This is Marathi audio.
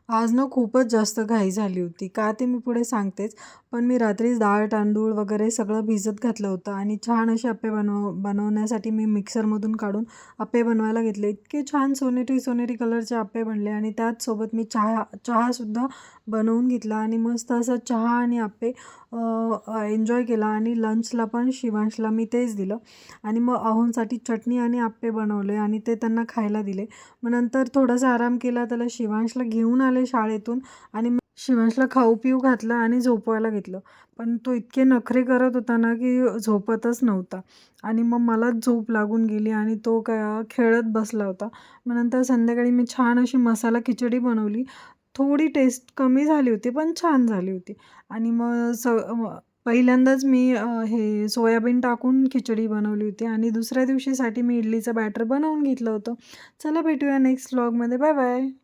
आज ना खूपच जास्त घाई झाली होती. का ते मी पुढे सांगतेच. पण मी रात्रीच डाळ, तांदूळ वगैरे सगळं भिजत घातलं होतं आणि छान असे अप्पे बनवण्यासाठी मी मिक्सरमधून काढून अप्पे बनवायला घेतले. इतके छान सोनेरी सोनेरी कलरचे अप्पे बनले आणि त्याचसोबत मी चहासुद्धा बनवून घेतला आणि मस्त असा चहा आणि अप्पे एन्जॉय केला आणि लंचला पण शिवांशला मी तेच दिलं आणि मग अहोंसाठी चटणी आणि अप्पे बनवले आणि ते त्यांना खायला दिले. मग नंतर थोडासा आराम केला, त्याला शिवांशला घेऊन आले शाळेतून आणि मग शिवांशला खाऊ-पिऊ घातलं आणि झोपवायला घेतलं. पण तो इतके नखरे करत होता ना, की झोपतच नव्हता आणि मग मलाच झोप लागून गेली आणि तो काय खेळत बसला होता. मग नंतर संध्याकाळी मी छान अशी मसाला खिचडी बनवली. थोडी टेस्ट कमी झाली होती, पण छान झाली होती आणि मग पहिल्यांदाच मी हे सोयाबीन टाकून खिचडी बनवली होती आणि दुसऱ्या दिवशीसाठी मी इडलीचं बॅटर बनवून घेतलं होतं. चला भेटूया नेक्स्ट व्लॉगमध्ये. Bye bye.